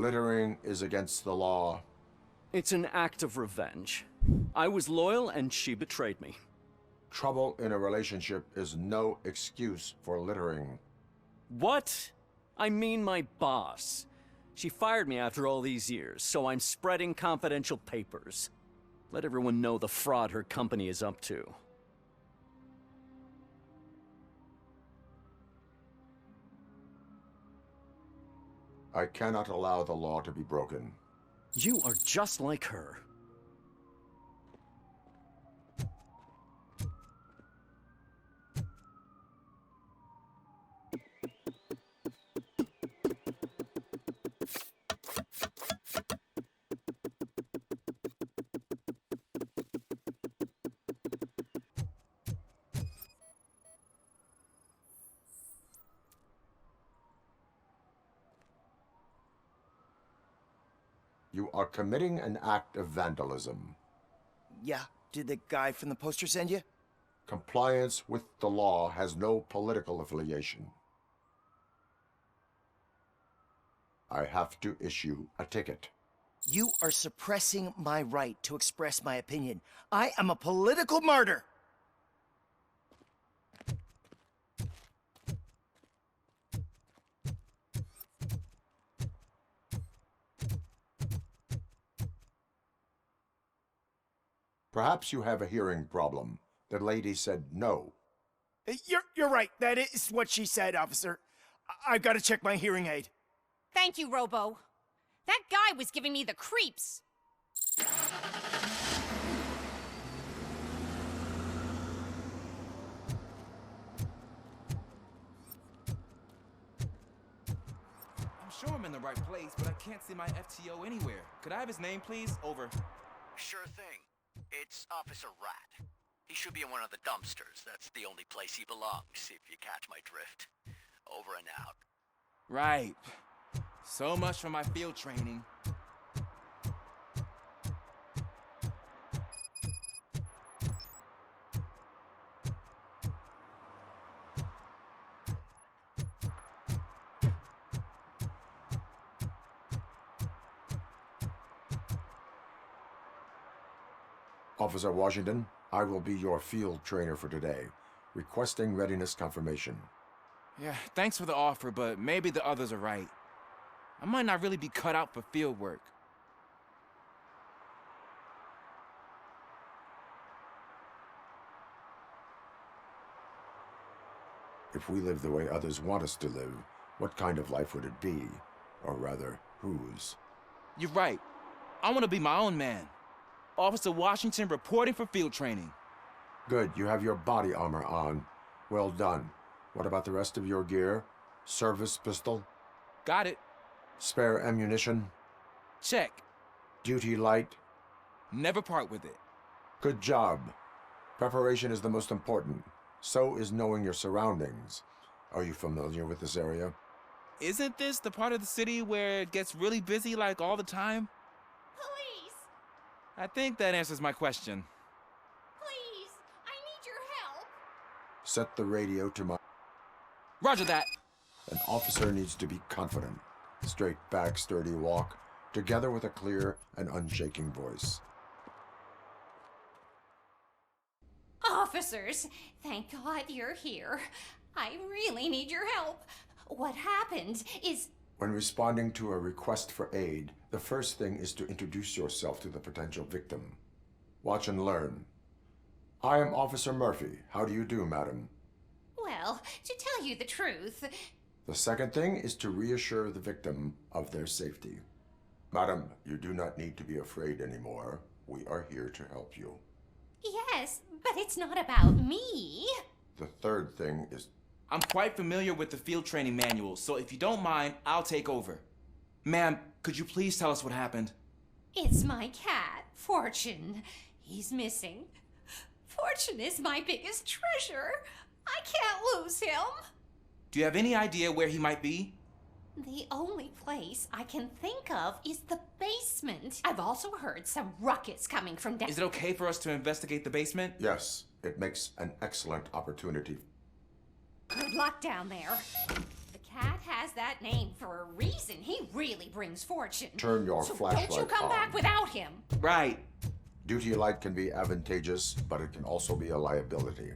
Littering is against the law. It's an act of revenge. I was loyal and she betrayed me. Trouble in a relationship is no excuse for littering. What? I mean my boss. She fired me after all these years, so I'm spreading confidential papers. Let everyone know the fraud her company is up to. I cannot allow the law to be broken. You are just like her. You are committing an act of vandalism. Yeah, did the guy from the poster send you? Compliance with the law has no political affiliation. I have to issue a ticket. You are suppressing my right to express my opinion. I am a political martyr! Perhaps you have a hearing problem. The lady said no. You're right. That is what she said, officer. I've got to check my hearing aid. Thank you, Robo. That guy was giving me the creeps. I'm sure I'm in the right place, but I can't see my FTO anywhere. Could I have his name, please? Over. Sure thing. It's Officer Rat. He should be in one of the dumpsters. That's the only place he belongs, if you catch my drift. Over and out. Right. So much for my field training. Officer Washington, I will be your field trainer for today. Requesting readiness confirmation. Yeah, thanks for the offer, but maybe the others are right. I might not really be cut out for field work. If we live the way others want us to live, what kind of life would it be? Or rather, whose? You're right. I want to be my own man. Officer Washington reporting for field training. Good, you have your body armor on. Well done. What about the rest of your gear? Service pistol? Got it. Spare ammunition? Check. Duty light? Never part with it. Good job. Preparation is the most important. So is knowing your surroundings. Are you familiar with this area? Isn't this the part of the city where it gets really busy like all the time? Police! I think that answers my question. Please! I need your help! Set the radio to my... Roger that. An officer needs to be confident. Straight back, sturdy walk, together with a clear and unshaking voice. Officers, thank God you're here. I really need your help. What happened is... When responding to a request for aid, the first thing is to introduce yourself to the potential victim. Watch and learn. I am Officer Murphy. How do you do, madam? Well, to tell you the truth... The second thing is to reassure the victim of their safety. Madam, you do not need to be afraid anymore. We are here to help you. Yes, but it's not about me. The third thing is... I'm quite familiar with the field training manual, so if you don't mind, I'll take over. Ma'am, could you please tell us what happened? It's my cat, Fortune. He's missing. Fortune is my biggest treasure. I can't lose him. Do you have any idea where he might be? The only place I can think of is the basement. I've also heard some ruckus coming from down... Is it okay for us to investigate the basement? Yes, it makes an excellent opportunity. Good luck down there. The Cat has that name for a reason. He really brings fortune. Turn your so flashlight don't you come on. back without him. Right. Duty light can be advantageous, but it can also be a liability.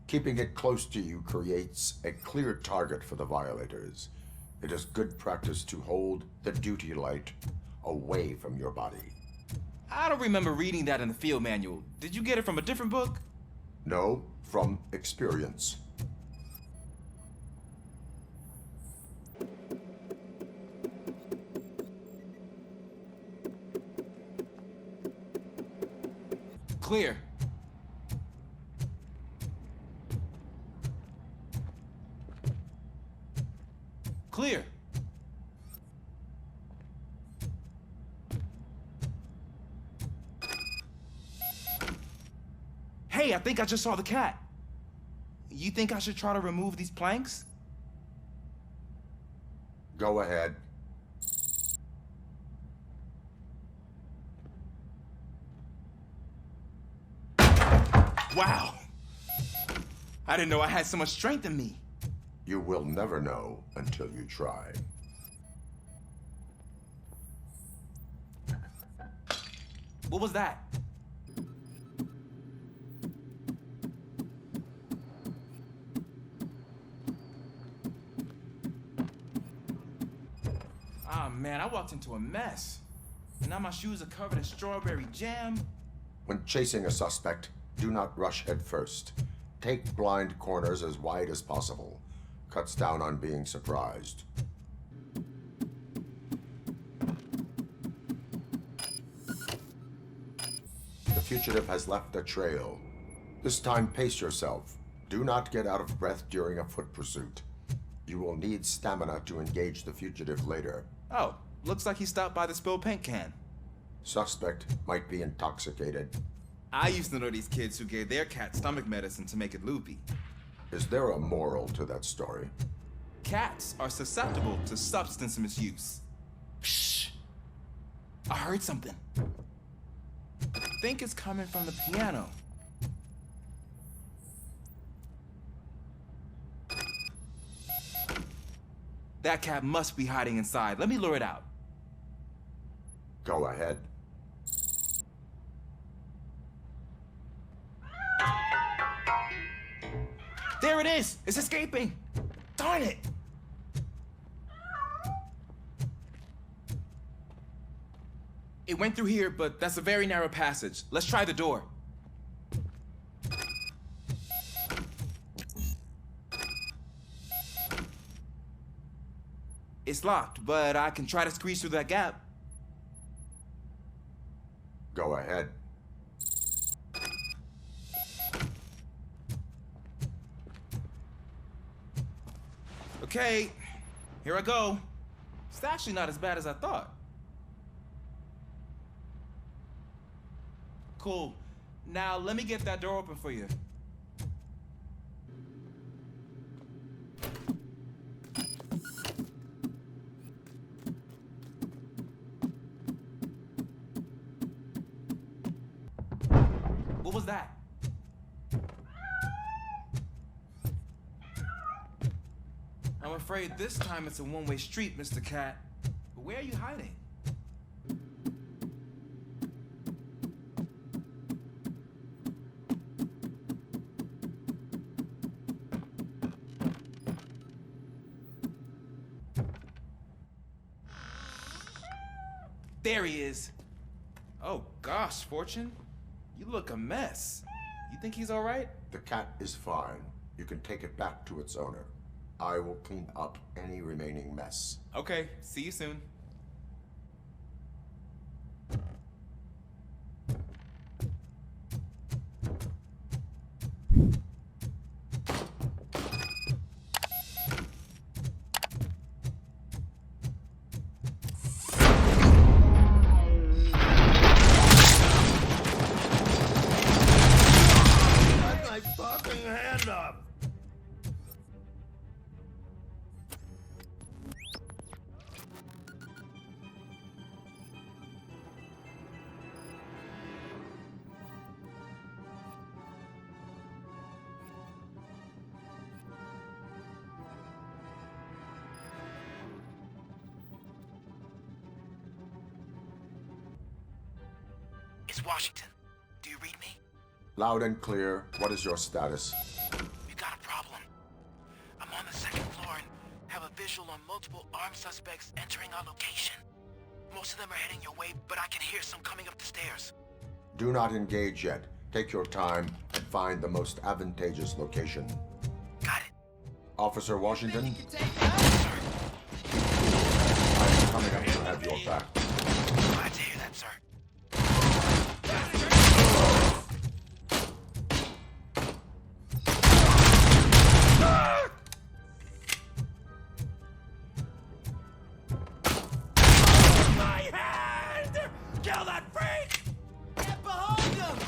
Keeping it close to you creates a clear target for the violators. It is good practice to hold the duty light away from your body. I don't remember reading that in the field manual. Did you get it from a different book? No, from experience. Clear. Clear. Hey, I think I just saw the cat. You think I should try to remove these planks? Go ahead. Wow. I didn't know I had so much strength in me. You will never know until you try. What was that? Ah, man, I walked into a mess. And now my shoes are covered in strawberry jam. When chasing a suspect, do not rush head first. Take blind corners as wide as possible. Cuts down on being surprised. The fugitive has left a trail. This time, pace yourself. Do not get out of breath during a foot pursuit. You will need stamina to engage the fugitive later. Oh, looks like he stopped by the spilled paint can. Suspect might be intoxicated. I used to know these kids who gave their cat stomach medicine to make it loopy. Is there a moral to that story? Cats are susceptible to substance misuse. Shh! I heard something. I think it's coming from the piano. That cat must be hiding inside. Let me lure it out. Go ahead. There it is! It's escaping! Darn it! It went through here, but that's a very narrow passage. Let's try the door. It's locked, but I can try to squeeze through that gap. Go ahead. Okay, here I go. It's actually not as bad as I thought. Cool. Now let me get that door open for you. What was that? I'm afraid this time it's a one-way street, Mr. Cat. But where are you hiding? There he is. Oh gosh, Fortune. You look a mess. You think he's all right? The cat is fine. You can take it back to its owner. I will clean up any remaining mess. Okay, see you soon. My fucking hand up! It's Washington. Do you read me? Loud and clear. What is your status? We got a problem. I'm on the second floor and have a visual on multiple armed suspects entering our location. Most of them are heading your way, but I can hear some coming up the stairs. Do not engage yet. Take your time and find the most advantageous location. Got it. Officer Washington, Sir, I am coming up to have your back. glad to hear that, sir. My hand! Kill that freak! Get behind him!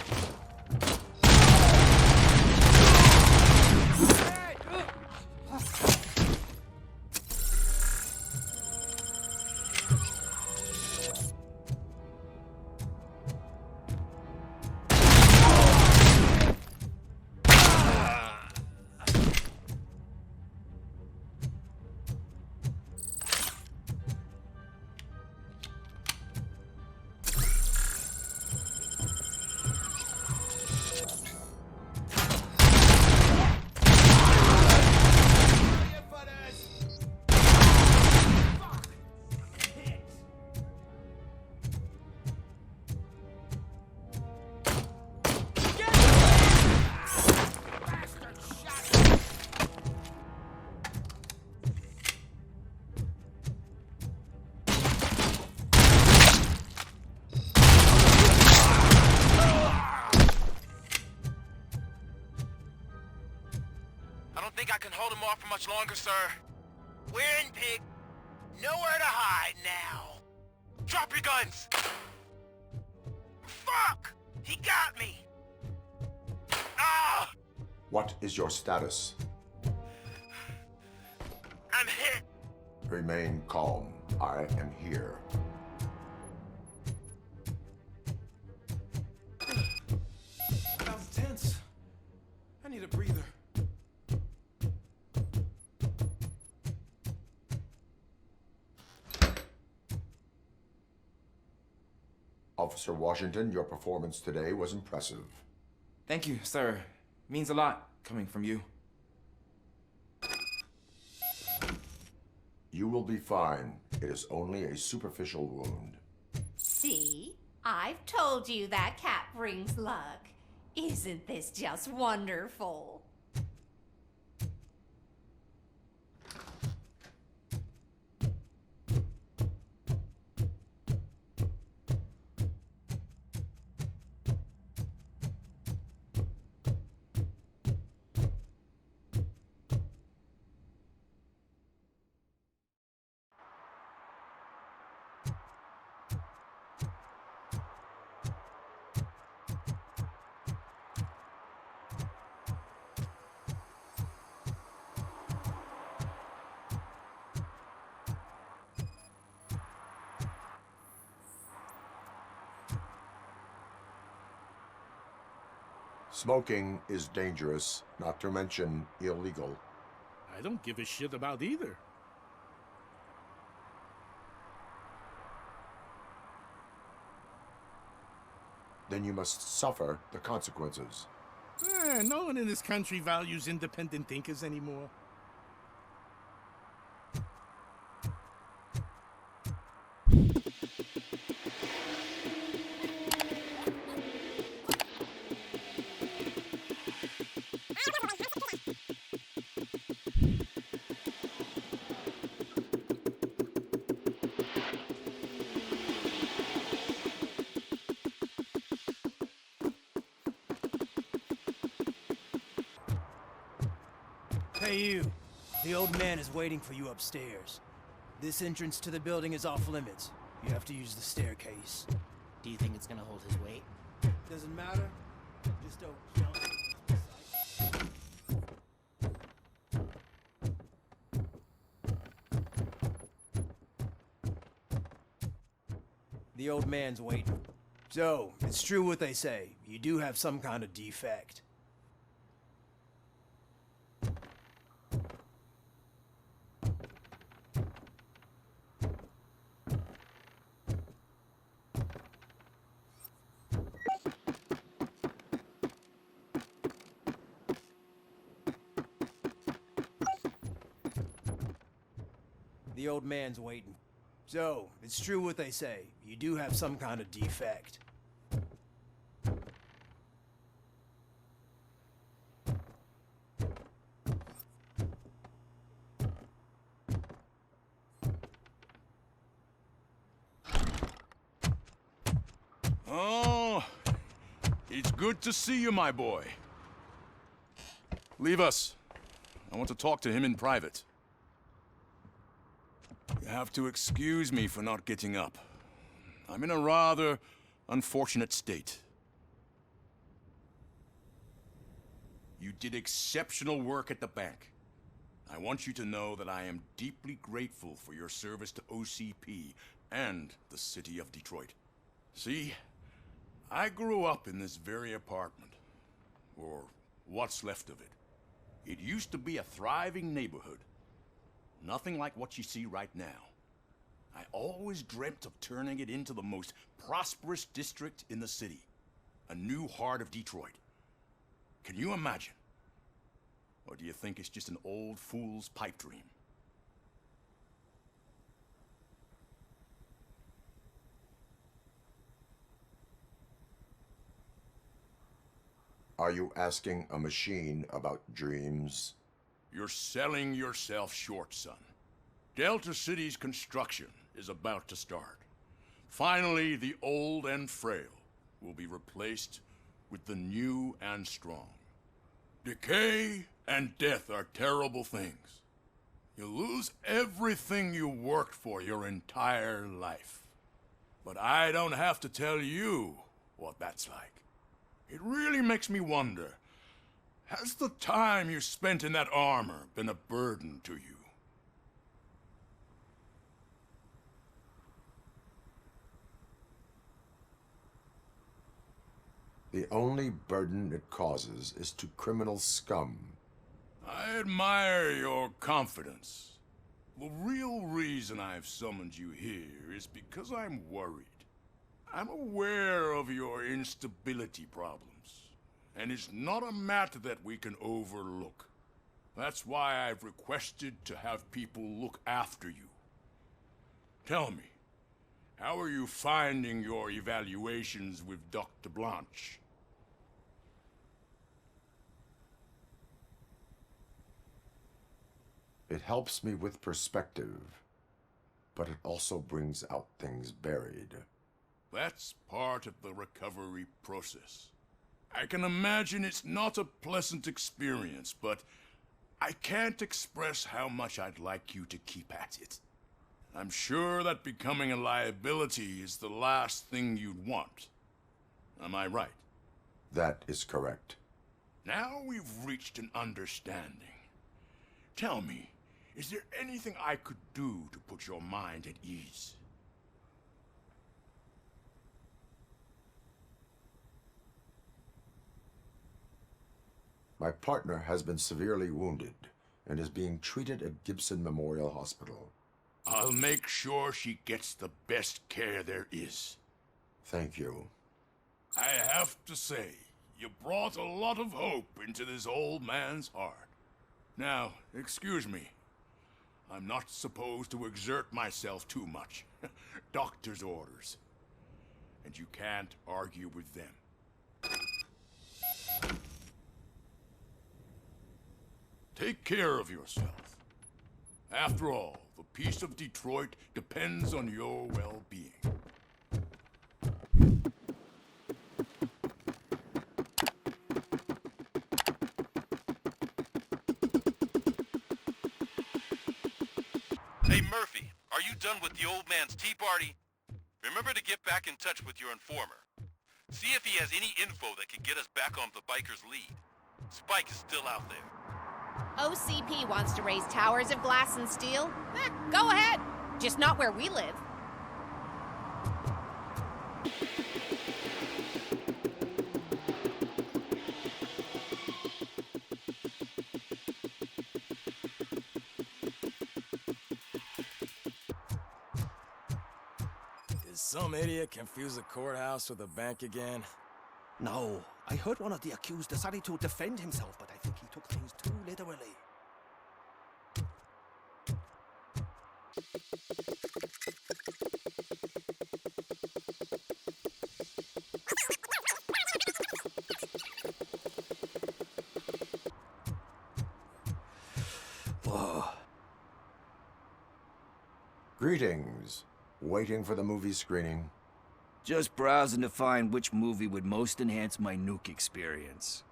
I don't think I can hold him off for much longer, sir. We're in, pig. Nowhere to hide now. Drop your guns! Fuck! He got me! Ah! What is your status? I'm hit! Remain calm. I am here. That was tense. I need a breather. Officer Washington, your performance today was impressive. Thank you, sir. Means a lot coming from you. You will be fine. It is only a superficial wound. See? I've told you that cat brings luck. Isn't this just wonderful? Smoking is dangerous, not to mention illegal. I don't give a shit about either. Then you must suffer the consequences. No one in this country values independent thinkers anymore. Hey you, the old man is waiting for you upstairs. This entrance to the building is off limits. You have to use the staircase. Do you think it's gonna hold his weight? Doesn't matter. Just don't jump. The old man's waiting. So, it's true what they say. You do have some kind of defect. The old man's waiting. So, it's true what they say. You do have some kind of defect. Oh, it's good to see you, my boy. Leave us. I want to talk to him in private. You have to excuse me for not getting up. I'm in a rather unfortunate state. You did exceptional work at the bank. I want you to know that I am deeply grateful for your service to OCP and the city of Detroit. See, I grew up in this very apartment, or what's left of it. It used to be a thriving neighborhood. Nothing like what you see right now. I always dreamt of turning it into the most prosperous district in the city. A new heart of Detroit. Can you imagine? Or do you think it's just an old fool's pipe dream? Are you asking a machine about dreams? You're selling yourself short, son. Delta City's construction is about to start. Finally, the old and frail will be replaced with the new and strong. Decay and death are terrible things. You lose everything you worked for your entire life. But I don't have to tell you what that's like. It really makes me wonder, has the time you spent in that armor been a burden to you? The only burden it causes is to criminal scum. I admire your confidence. The real reason I've summoned you here is because I'm worried. I'm aware of your instability problems, and it's not a matter that we can overlook. That's why I've requested to have people look after you. Tell me, how are you finding your evaluations with Dr. Blanche? It helps me with perspective, but it also brings out things buried. That's part of the recovery process. I can imagine it's not a pleasant experience, but I can't express how much I'd like you to keep at it. I'm sure that becoming a liability is the last thing you'd want. Am I right? That is correct. Now we've reached an understanding. Tell me, is there anything I could do to put your mind at ease? My partner has been severely wounded and is being treated at Gibson Memorial Hospital. I'll make sure she gets the best care there is. Thank you. I have to say, you brought a lot of hope into this old man's heart. Now, excuse me. I'm not supposed to exert myself too much. Doctor's orders. And you can't argue with them. Take care of yourself. After all, the peace of Detroit depends on your well-being. Hey Murphy, are you done with the old man's tea party? Remember to get back in touch with your informer. See if he has any info that can get us back on the biker's lead. Spike is still out there. OCP wants to raise towers of glass and steel? Go ahead. Just not where we live. Did some idiot confuse the courthouse with a bank again? No, I heard one of the accused decided to defend himself, but I think he took things too literally. Greetings. Waiting for the movie screening? Just browsing to find which movie would most enhance my nuke experience.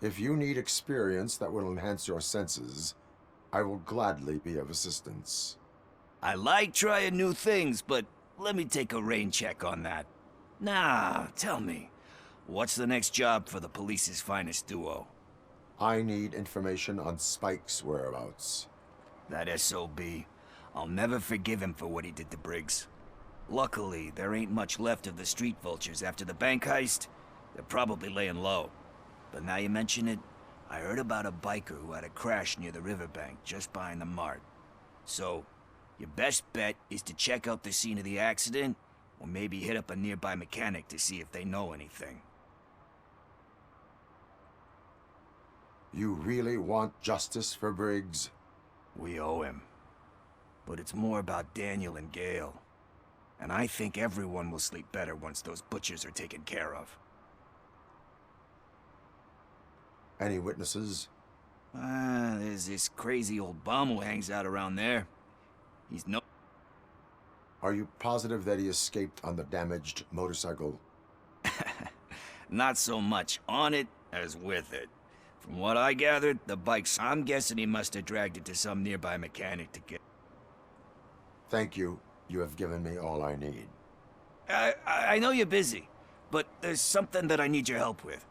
If you need experience that will enhance your senses, I will gladly be of assistance. I like trying new things, but let me take a rain check on that. Nah, tell me, what's the next job for the police's finest duo? I need information on Spike's whereabouts. That SOB. I'll never forgive him for what he did to Briggs. Luckily, there ain't much left of the Street Vultures after the bank heist. They're probably laying low. But now you mention it, I heard about a biker who had a crash near the riverbank just behind the mart. So, your best bet is to check out the scene of the accident, or maybe hit up a nearby mechanic to see if they know anything. You really want justice for Briggs? We owe him. But it's more about Daniel and Gale. And I think everyone will sleep better once those butchers are taken care of. Any witnesses? There's this crazy old bum who hangs out around there. He's no... Are you positive that he escaped on the damaged motorcycle? Not so much on it as with it. From what I gathered, the bike's... I'm guessing he must have dragged it to some nearby mechanic to get... Thank you. You have given me all I need. I know you're busy, but there's something that I need your help with.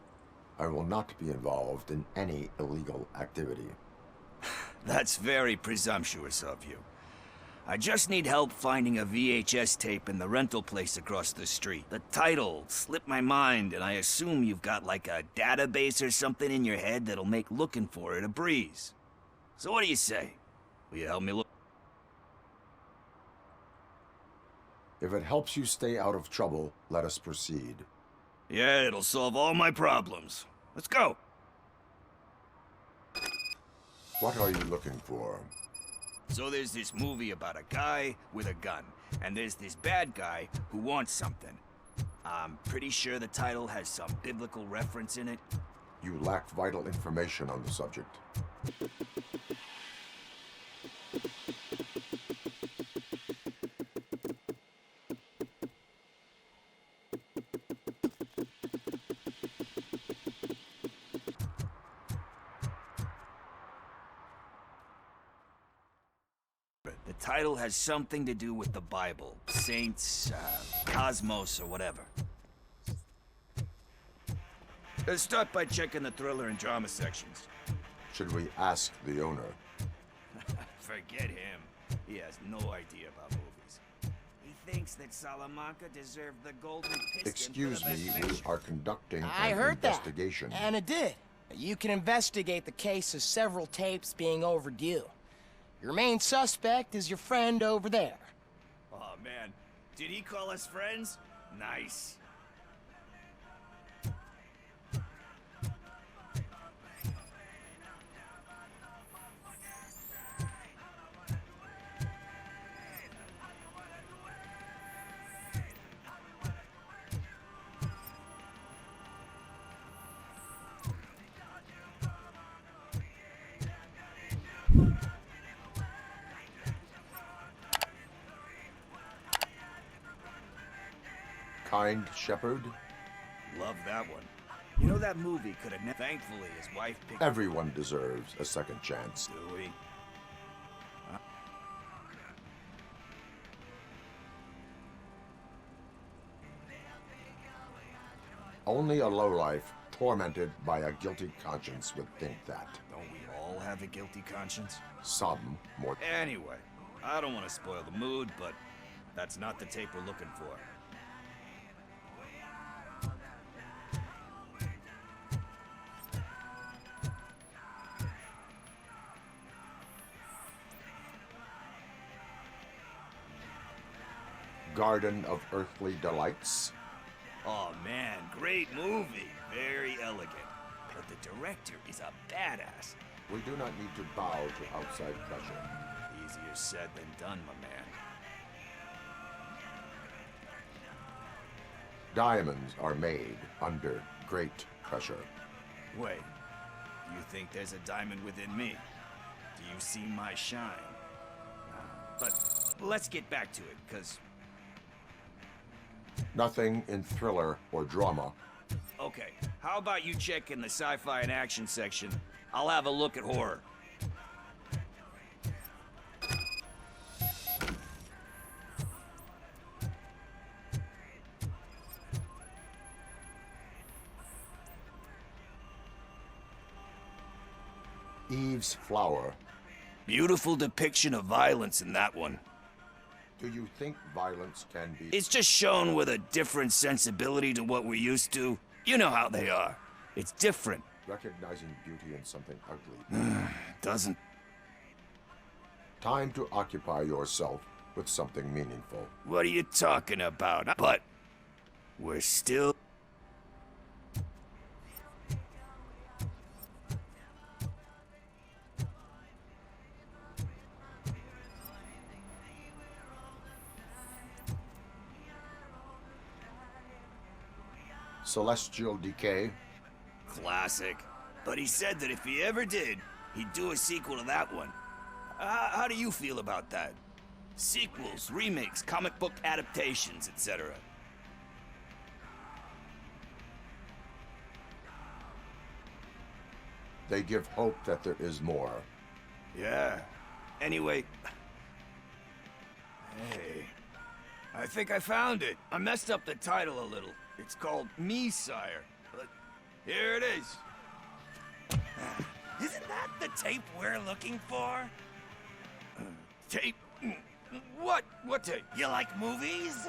I will not be involved in any illegal activity. That's very presumptuous of you. I just need help finding a VHS tape in the rental place across the street. The title slipped my mind, and I assume you've got like a database or something in your head that'll make looking for it a breeze. So what do you say? Will you help me look? If it helps you stay out of trouble, let us proceed. Yeah, it'll solve all my problems. Let's go! What are you looking for? So there's this movie about a guy with a gun, and there's this bad guy who wants something. I'm pretty sure the title has some biblical reference in it. You lack vital information on the subject. The title has something to do with the Bible, saints, cosmos, or whatever. Let's start by checking the thriller and drama sections. Should we ask the owner? Forget him. He has no idea about movies. He thinks that Salamanca deserved the golden piston. Excuse me, we are conducting I an heard investigation. that. And it did. You can investigate the case of several tapes being overdue. Your main suspect is your friend over there. Oh, man. Did he call us friends? Nice. Kind Shepherd? Love that one. You know that movie could have thankfully his wife picked... Everyone deserves a second chance. Do we? Only a lowlife tormented by a guilty conscience would think that. Don't we all have a guilty conscience? Some more. Anyway, I don't want to spoil the mood, but that's not the tape we're looking for. Garden of Earthly Delights? Oh man, great movie. Very elegant. But the director is a badass. We do not need to bow to outside pressure. Easier said than done, my man. Diamonds are made under great pressure. Wait, you think there's a diamond within me? Do you see my shine? But let's get back to it, because... Nothing in thriller or drama. Okay, how about you check in the sci-fi and action section? I'll have a look at horror. Eve's Flower. Beautiful depiction of violence in that one. Do you think violence can be... It's just shown with a different sensibility to what we're used to. You know how they are. It's different. Recognizing beauty in something ugly. Doesn't. Time to occupy yourself with something meaningful. What are you talking about? But we're still... Celestial Decay. Classic. But he said that if he ever did, he'd do a sequel to that one. How do you feel about that? Sequels, remakes, comic book adaptations, etc. They give hope that there is more. Yeah. Anyway... Hey... I think I found it. I messed up the title a little. It's called Me, Sire. But here it is. Isn't that the tape we're looking for? Tape? What? What tape? You like movies?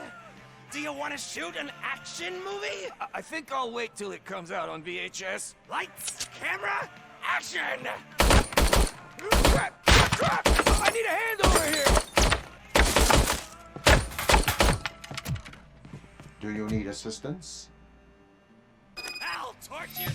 Do you want to shoot an action movie? I think I'll wait till it comes out on VHS. Lights, camera, action! Crap! Crap! I need a hand over here! Do you need assistance? I'll torch you!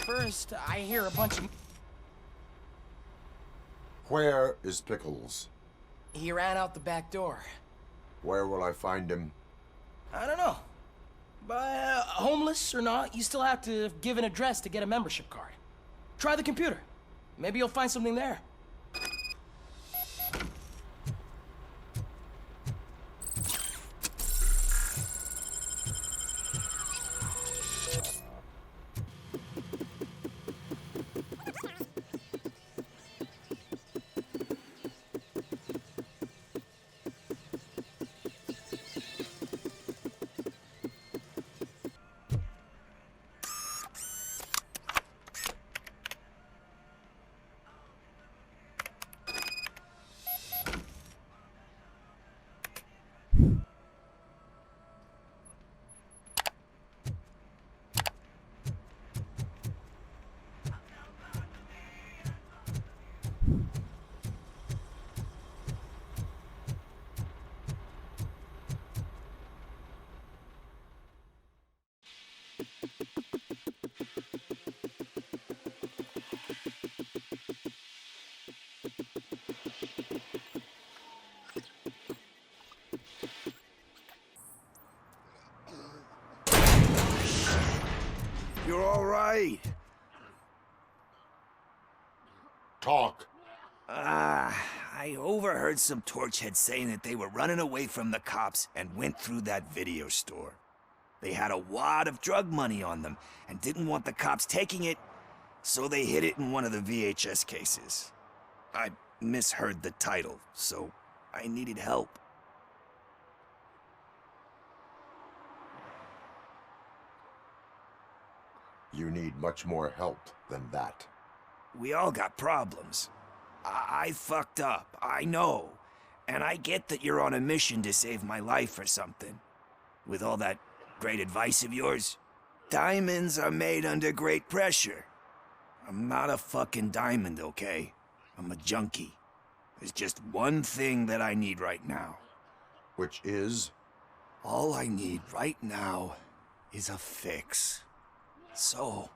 First, I hear a bunch of... Where is Pickles? He ran out the back door. Where will I find him? I don't know. But homeless or not, you still have to give an address to get a membership card. Try the computer. Maybe you'll find something there. You're all right. Talk. I overheard some torchheads saying that they were running away from the cops and went through that video store. They had a wad of drug money on them and didn't want the cops taking it, so they hid it in one of the VHS cases. I misheard the title, so I needed help. You need much more help than that. We all got problems. I fucked up, I know. And I get that you're on a mission to save my life or something. With all that great advice of yours, diamonds are made under great pressure. I'm not a fucking diamond, okay? I'm a junkie. There's just one thing that I need right now. Which is? All I need right now is a fix. So,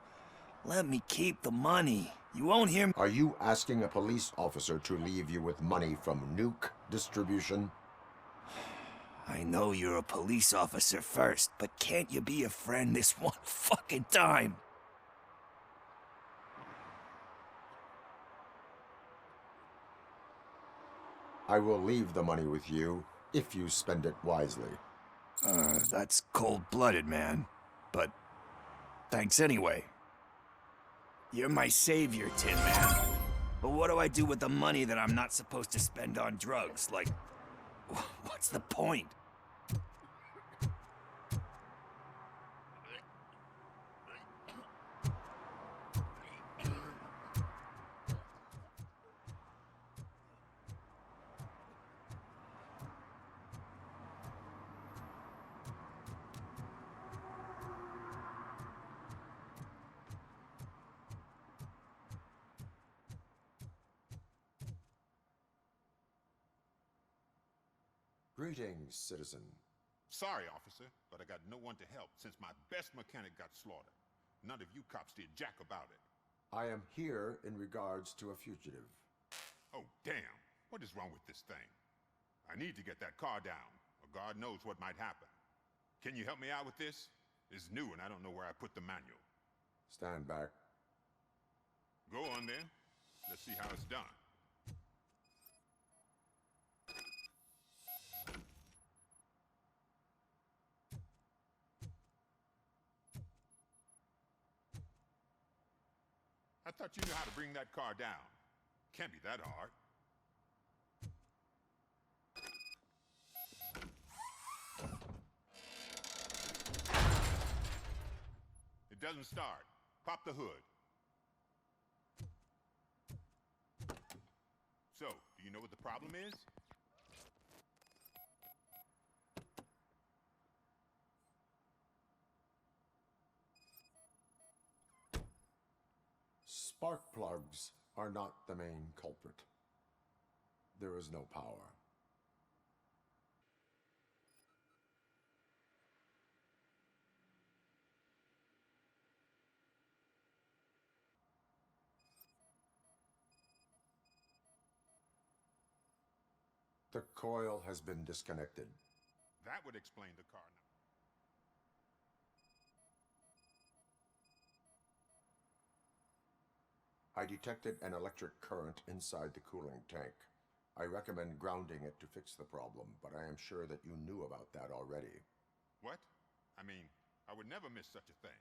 let me keep the money. You won't hear me. Are you asking a police officer to leave you with money from nuke distribution? I know you're a police officer first, but can't you be a friend this one fucking time? I will leave the money with you if you spend it wisely. That's cold-blooded, man. But thanks anyway. You're my savior, Tin Man. But what do I do with the money that I'm not supposed to spend on drugs? Like, what's the point? Greetings, citizen. Sorry, officer, but I got no one to help since my best mechanic got slaughtered. None of you cops did jack about it. I am here in regards to a fugitive. Oh, damn. What is wrong with this thing? I need to get that car down, or God knows what might happen. Can you help me out with this? It's new and I don't know where I put the manual. Stand back. Go on then. Let's see how it's done. I thought you knew how to bring that car down. Can't be that hard. It doesn't start. Pop the hood. So, do you know what the problem is? Spark plugs are not the main culprit. There is no power. The coil has been disconnected. That would explain the car number. I detected an electric current inside the cooling tank. I recommend grounding it to fix the problem, but I am sure that you knew about that already. What? I mean, I would never miss such a thing.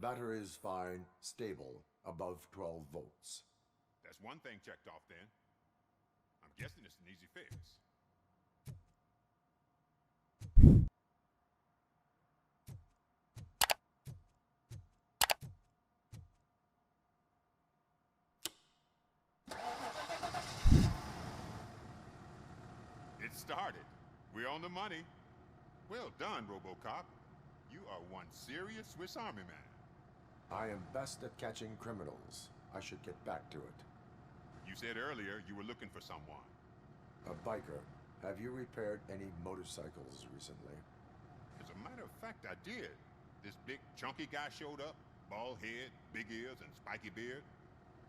Battery is fine, stable, above 12 volts. That's one thing checked off then. I'm guessing it's an easy fix. It started. We're on the money. Well done, Robocop. You are one serious Swiss Army man. I am best at catching criminals. I should get back to it. You said earlier you were looking for someone. A biker. Have you repaired any motorcycles recently? As a matter of fact, I did. This big, chunky guy showed up. Bald head, big ears, and spiky beard.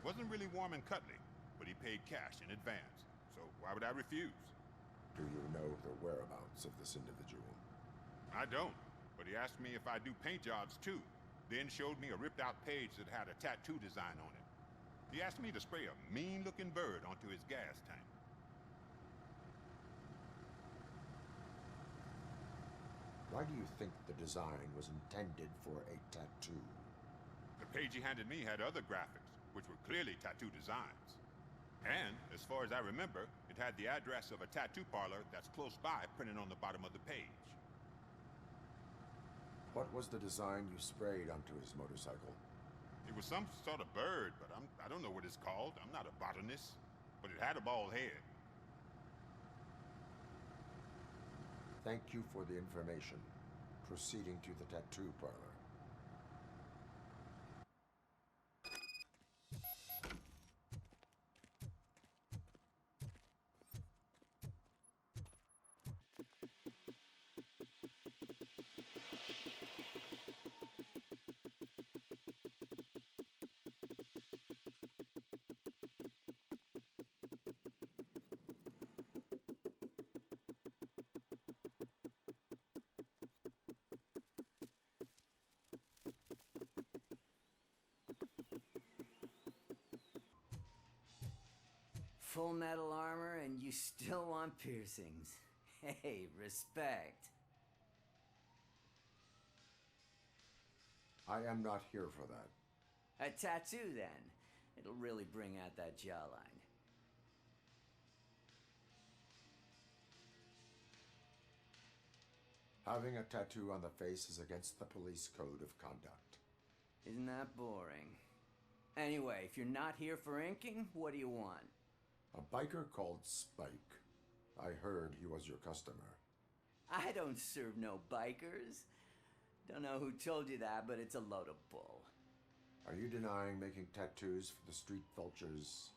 Wasn't really warm and cuddly, but he paid cash in advance. So why would I refuse? Do you know the whereabouts of this individual? I don't, but he asked me if I do paint jobs too. Then showed me a ripped-out page that had a tattoo design on it. He asked me to spray a mean-looking bird onto his gas tank. Why do you think the design was intended for a tattoo? The page he handed me had other graphics, which were clearly tattoo designs. And, as far as I remember, it had the address of a tattoo parlor that's close by printed on the bottom of the page. What was the design you sprayed onto his motorcycle? It was some sort of bird, but I don't know what it's called. I'm not a botanist. But it had a bald head. Thank you for the information. Proceeding to the tattoo parlor. Full metal armor and you still want piercings. Hey, respect. I am not here for that. A tattoo, then. It'll really bring out that jawline. Having a tattoo on the face is against the police code of conduct. Isn't that boring? Anyway, if you're not here for inking, what do you want? A biker called Spike. I heard he was your customer. I don't serve no bikers. Don't know who told you that, but it's a load of bull. Are you denying making tattoos for the Street Vultures?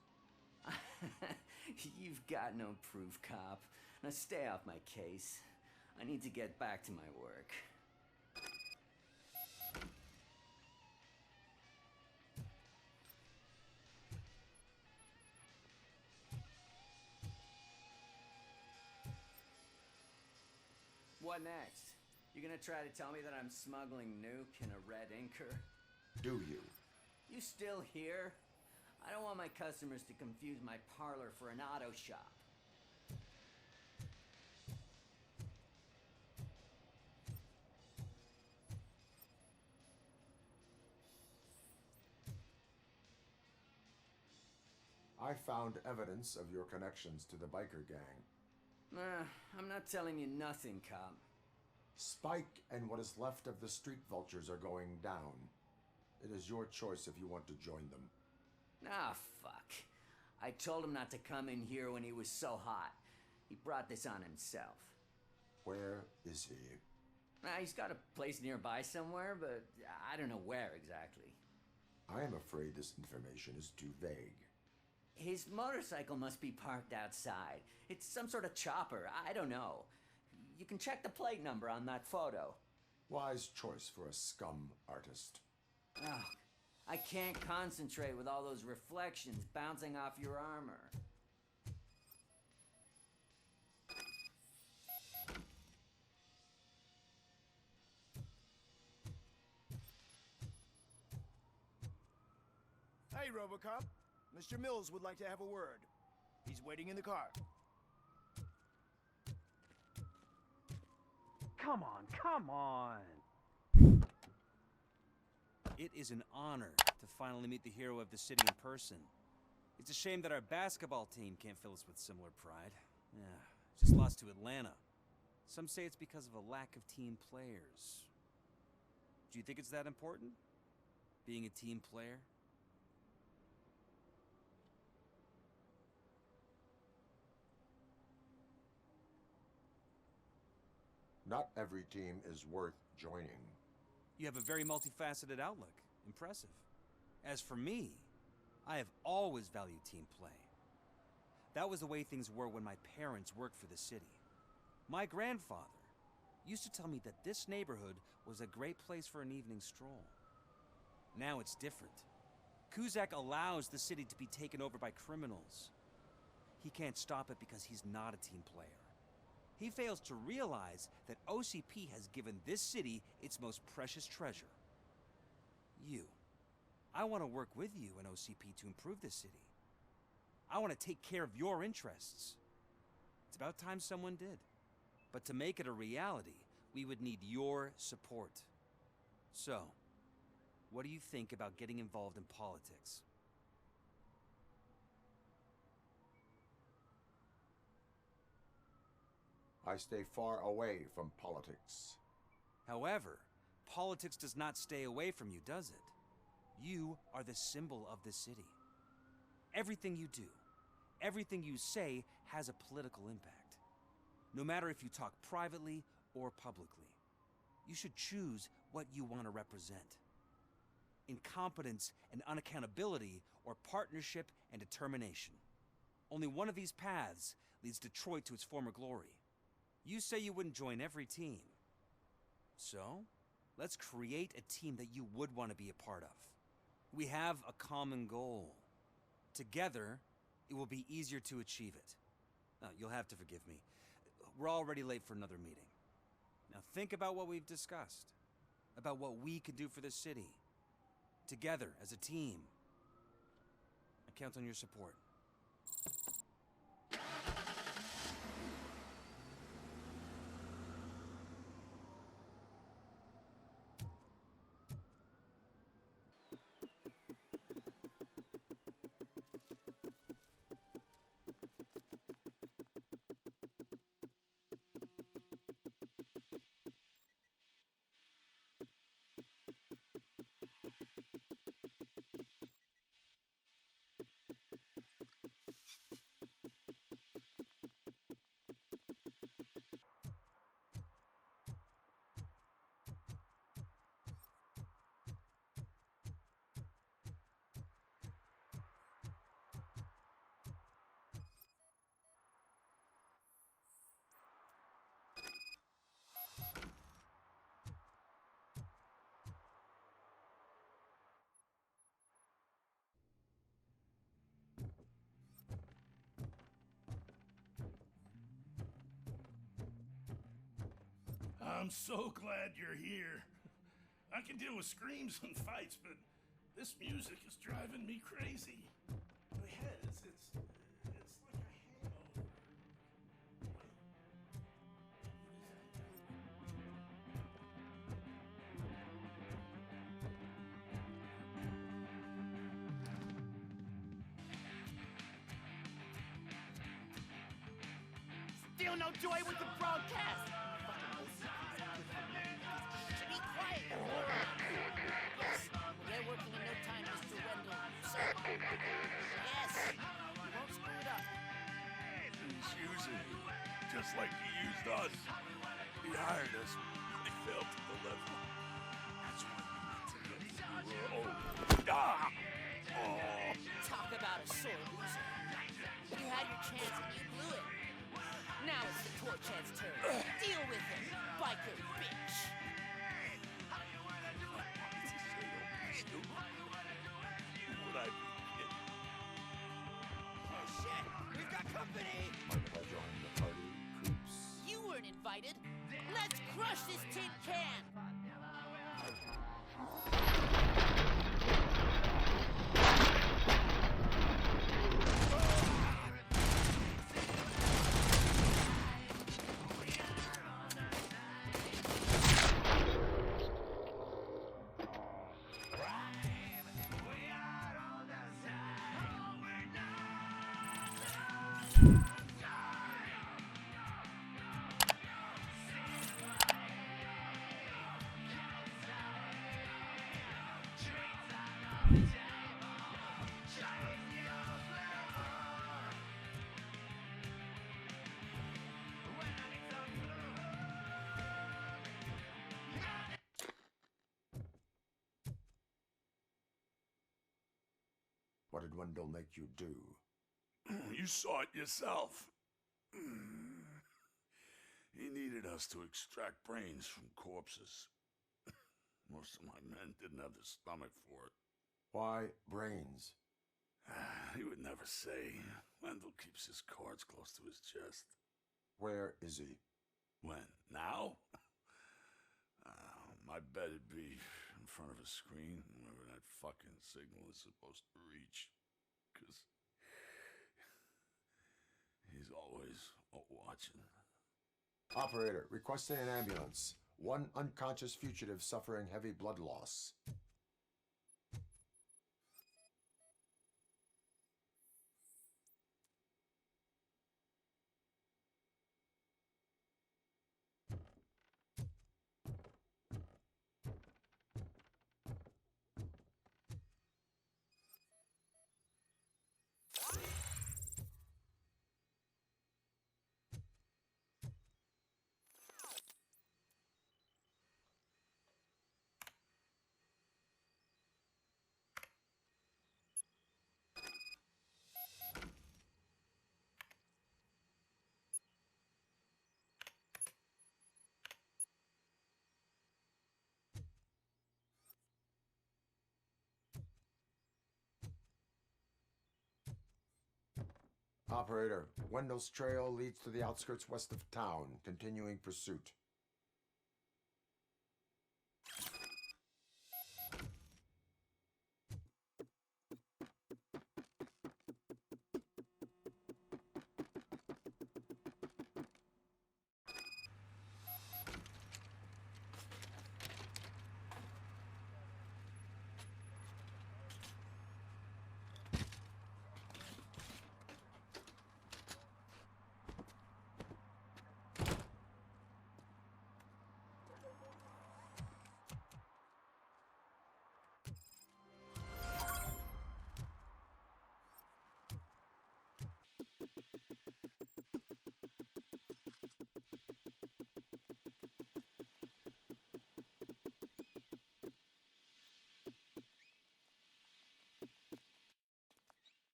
You've got no proof, cop. Now stay off my case. I need to get back to my work. What next? You gonna try to tell me that I'm smuggling nuke in a red inker? Do you? You still here? I don't want my customers to confuse my parlor for an auto shop. I found evidence of your connections to the biker gang. I'm not telling you nothing, cop. Spike and what is left of the Street Vultures are going down. It is your choice if you want to join them. Ah, fuck. I told him not to come in here when he was so hot. He brought this on himself. Where is he? He's got a place nearby somewhere, but I don't know where exactly. I am afraid this information is too vague. His motorcycle must be parked outside. It's some sort of chopper. I don't know. You can check the plate number on that photo. Wise choice for a scum artist. Oh, I can't concentrate with all those reflections bouncing off your armor. Hey, Robocop. Mr. Mills would like to have a word. He's waiting in the car. Come on. It is an honor to finally meet the hero of the city in person. It's a shame that our basketball team can't fill us with similar pride. Yeah, just lost to Atlanta. Some say it's because of a lack of team players. Do you think it's that important? Being a team player? Not every team is worth joining. You have a very multifaceted outlook. Impressive. As for me, I have always valued team play. That was the way things were when my parents worked for the city. My grandfather used to tell me that this neighborhood was a great place for an evening stroll. Now it's different. Kuzak allows the city to be taken over by criminals. He can't stop it because he's not a team player. He fails to realize that OCP has given this city its most precious treasure. You. I want to work with you and OCP to improve this city. I want to take care of your interests. It's about time someone did. But to make it a reality, we would need your support. So, what do you think about getting involved in politics? I stay far away from politics. However, politics does not stay away from you, does it? You are the symbol of the city. Everything you do, everything you say has a political impact. No matter if you talk privately or publicly, you should choose what you want to represent. Incompetence and unaccountability, or partnership and determination. Only one of these paths leads Detroit to its former glory. You say you wouldn't join every team. So, let's create a team that you would want to be a part of. We have a common goal. Together, it will be easier to achieve it. You'll have to forgive me. We're already late for another meeting. Now think about what we've discussed. About what we can do for the city. Together, as a team. I count on your support. I'm so glad you're here. I can deal with screams and fights, but this music is driving me crazy. My head, it's like a hangover. Still no joy with the broadcast. Be quiet. Yes, they're working in no time, Mr. Wendell. So, yes, you won't screw it up. He's using me, just like he used us. He hired us. He failed to deliver. That's why we were old. Ah! Oh! Talk about a sore loser. You had your chance and you blew it. Now it's the Torchhead's turn. Deal with him, biker bitch. Would I be kidding? Oh shit, we've got company! Mind if I join the party, Coops? You weren't invited. Let's crush this tin can! What did Wendell make you do? You saw it yourself. He needed us to extract brains from corpses. Most of my men didn't have the stomach for it. Why brains? He would never say. Wendell keeps his cards close to his chest. Where is he? When? Now? My bet it'd be in front of a screen, wherever that fucking signal is supposed to reach. 'Cause he's always watching. Operator, requesting an ambulance. One unconscious fugitive suffering heavy blood loss. Operator, Wendell's trail leads to the outskirts west of town, continuing pursuit.